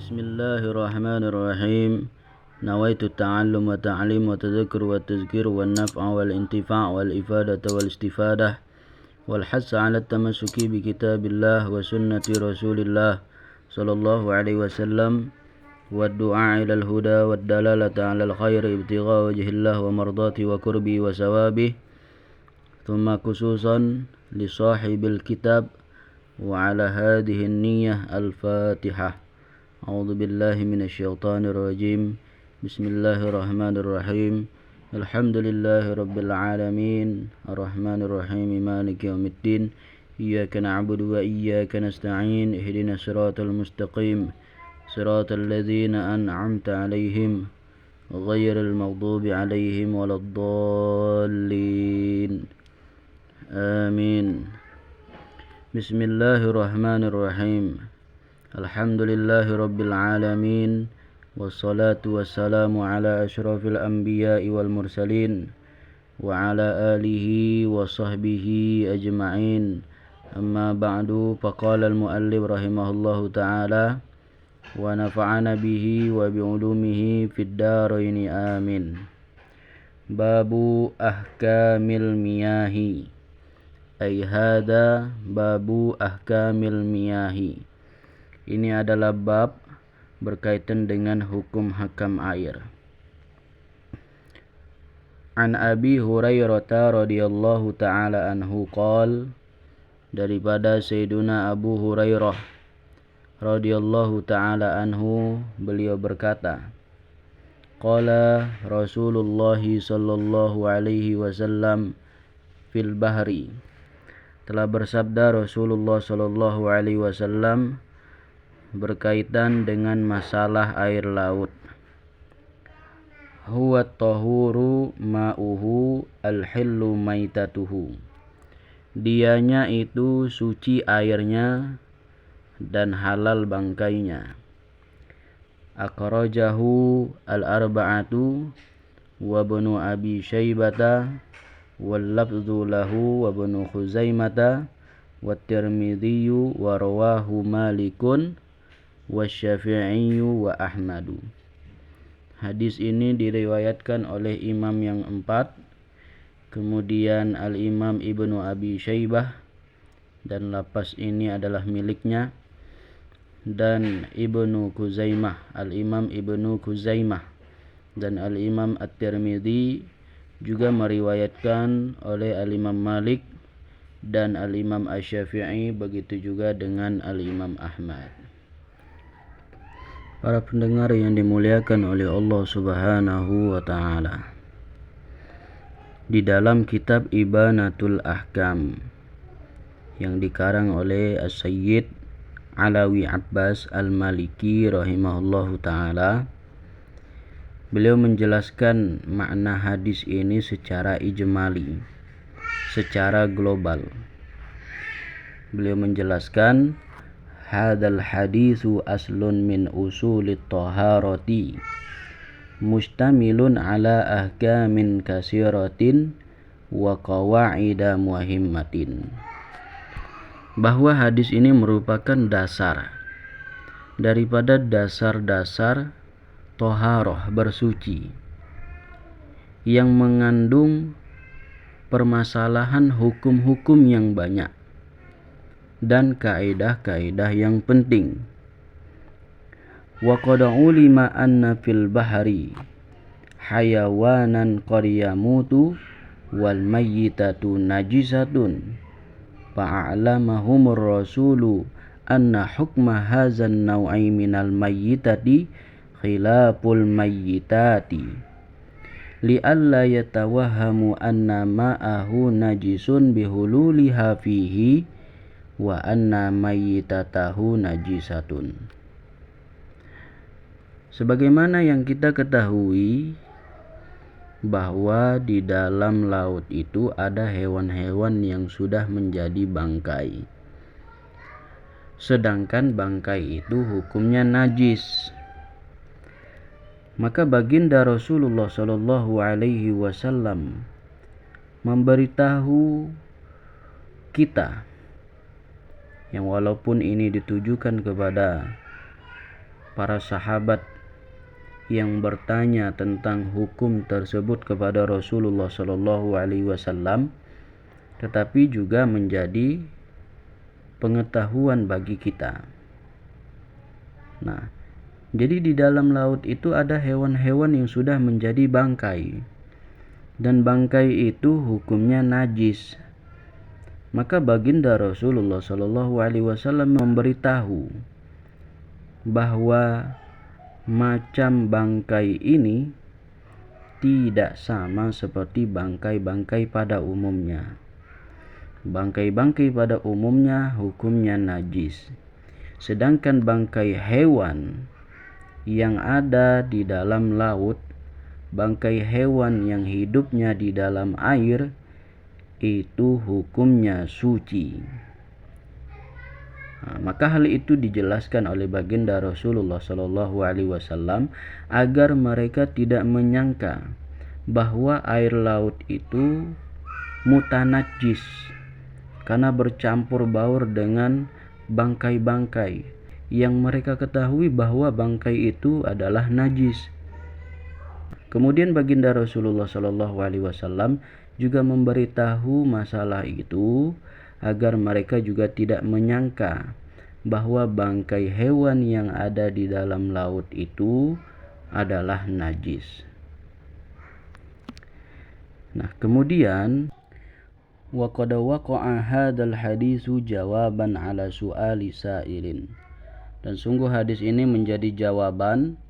بسم الله الرحمن الرحيم. نويت التعلم والتعليم والتذكر والتذكير والنفع والانتفاع والإفادة والاستفادة والحث على التمسك بكتاب الله وسنة رسول الله صلى الله عليه وسلم والدعاء إلى الهدى والدلالة على الخير ابتغاء وجه الله ومرضاته وقربه وثوابه. ثم خصوصا لصاحب الكتاب وعلى هذه النية الفاتحة. أعوذ بالله من الشيطان الرجيم. بسم الله الرحمن الرحيم. الحمد لله رب العالمين الرحمن الرحيم مالك يوم الدين. إياك نعبد وإياك نستعين. اهدنا الصراط المستقيم صراط الذين أنعمت عليهم غير المغضوب عليهم ولا الضالين. آمين. بسم الله الرحمن الرحيم. الحمد لله رب العالمين والصلاة والسلام على أشرف الأنبياء والمرسلين وعلى آله وصحبه أجمعين. أما بعد، فقال المؤلف رحمه الله تعالى: ونفعنا به وبعلومه في الدارين آمين. باب أحكام المياه، أي هذا باب أحكام المياه. Ini adalah bab berkaitan dengan hukum hakam air. An Abi Hurairah radhiyallahu ta'ala anhu qala, daripada Sayyiduna Abu Hurairah radhiyallahu ta'ala anhu, beliau berkata, qala Rasulullah sallallahu alaihi wasallam fil bahri, telah bersabda Rasulullah sallallahu alaihi wasallam berkaitan dengan masalah air laut. Huwa tahuru ma'uhu al-hillu maitatuhu, dianya itu suci airnya dan halal bangkainya. Akhrajahu al-arba'atu wa ibnu Abi Syaibata wal lafdhu lahu wa ibnu Khuzaimata wa Tirmidzi wa rawahu Malikun Wasyafi'iyu wa Ahmadu. Hadis ini diriwayatkan oleh imam yang empat, kemudian al-imam Ibnu Abi Syaibah, dan lapas ini adalah miliknya, dan Ibnu Khuzaimah, al-imam Ibnu Khuzaimah, dan al-imam At-Tirmidzi juga meriwayatkan oleh al-imam Malik dan al-imam Asy-Syafi'i, begitu juga dengan al-imam Ahmad. Para pendengar yang dimuliakan oleh Allah Subhanahu wa ta'ala, di dalam kitab Ibanatul Ahkam yang dikarang oleh As-Sayyid Alawi Abbas Al-Maliki rahimahullahu ta'ala, beliau menjelaskan makna hadis ini secara ijmali, secara global. Beliau menjelaskan, hadzal haditsu aslun min usulit taharati mustamilun ala ahkamin katsiratin wa qawaida muhimmatin. Bahwa hadis ini merupakan dasar daripada dasar-dasar taharah, bersuci, yang mengandung permasalahan hukum-hukum yang banyak dan kaidah-kaidah yang penting. Wa qad ulima anna fil bahri hayawanan qad yamutu wal mayyitatu najisatun, fa'alamahumur rasulu anna hukma hadzal naw'i minal mayyitati khilaful mayyitati li'alla yatawahhamu anna ma'ahu najisun bihululiha fihi wa anna mayyitatahu najisatun. Sebagaimana yang kita ketahui bahwa di dalam laut itu ada hewan-hewan yang sudah menjadi bangkai, sedangkan bangkai itu hukumnya najis. Maka baginda Rasulullah sallallahu alaihi wasallam memberitahu kita, yang walaupun ini ditujukan kepada para sahabat yang bertanya tentang hukum tersebut kepada Rasulullah Shallallahu Alaihi Wasallam, tetapi juga menjadi pengetahuan bagi kita. Nah, jadi di dalam laut itu ada hewan-hewan yang sudah menjadi bangkai, dan bangkai itu hukumnya najis. Maka baginda Rasulullah Shallallahu Alaihi Wasallam memberitahu bahwa macam bangkai ini tidak sama seperti bangkai-bangkai pada umumnya. Bangkai-bangkai pada umumnya hukumnya najis. Sedangkan bangkai hewan yang ada di dalam laut, bangkai hewan yang hidupnya di dalam air, itu hukumnya suci. Maka hal itu dijelaskan oleh baginda Rasulullah Shallallahu Alaihi Wasallam agar mereka tidak menyangka bahwa air laut itu mutanajis karena bercampur baur dengan bangkai-bangkai yang mereka ketahui bahwa bangkai itu adalah najis. Kemudian baginda Rasulullah Shallallahu Alaihi Wasallam juga memberitahu masalah itu agar mereka juga tidak menyangka bahwa bangkai hewan yang ada di dalam laut itu adalah najis. Nah, kemudian wa qad waqa'a hadzal hadisu jawaban ala su'ali sa'ilin. Dan sungguh hadis ini menjadi jawaban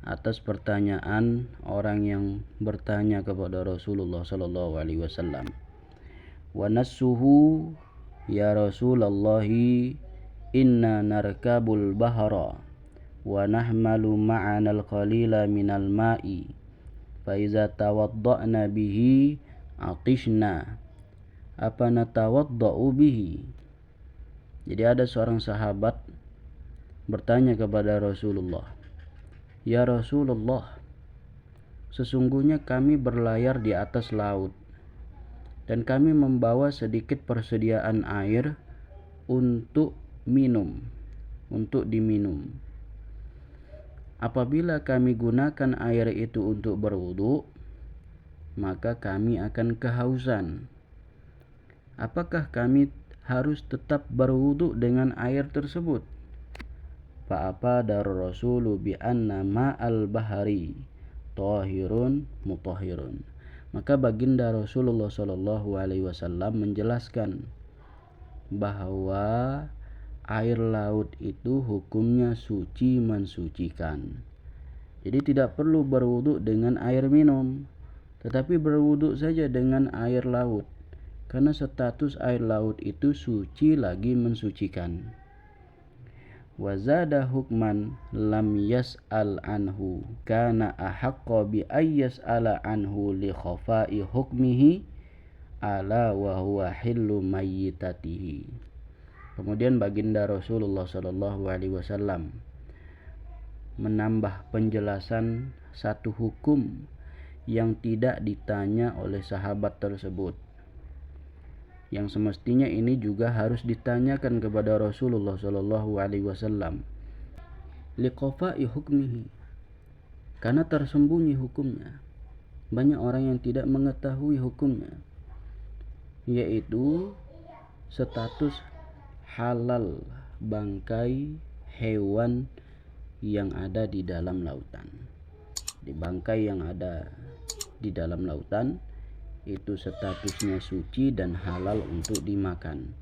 atas pertanyaan orang yang bertanya kepada Rasulullah sallallahu alaihi wasallam. Wa nassuhu ya Rasulullah inna narkabul bahra wa nahmalu ma'ana al-qalila minal ma'i fa iza tawadda'na bihi atishna apa natawadda'u bihi. Jadi ada seorang sahabat bertanya kepada Rasulullah, ya Rasulullah, sesungguhnya kami berlayar di atas laut dan kami membawa sedikit persediaan air untuk diminum. Apabila kami gunakan air itu untuk berwudu, maka kami akan kehausan. Apakah kami harus tetap berwudu dengan air tersebut? Fa'afada Rasulu bi anna ma'al bahari tahirun mutahhirun. Maka baginda Rasulullah Shallallahu Alaihi Wasallam menjelaskan bahwa air laut itu hukumnya suci mensucikan. Jadi tidak perlu berwudu dengan air minum, tetapi berwudu saja dengan air laut, karena status air laut itu suci lagi mensucikan. Wazada hukman lam yas'al anhu kana ahaqqa bi ayyas'ala anhu li khafa'i hukmihi ala wa huwa hillu mayyitatihi. Kemudian baginda Rasulullah sallallahu alaihi wasallam menambah penjelasan satu hukum yang tidak ditanya oleh sahabat tersebut, yang semestinya ini juga harus ditanyakan kepada Rasulullah Shallallahu Alaihi Wasallam. Liqafa'i hukmihi, karena tersembunyi hukumnya. Banyak orang yang tidak mengetahui hukumnya, yaitu status halal bangkai hewan yang ada di dalam lautan. Di bangkai yang ada di dalam lautan itu statusnya suci dan halal untuk dimakan.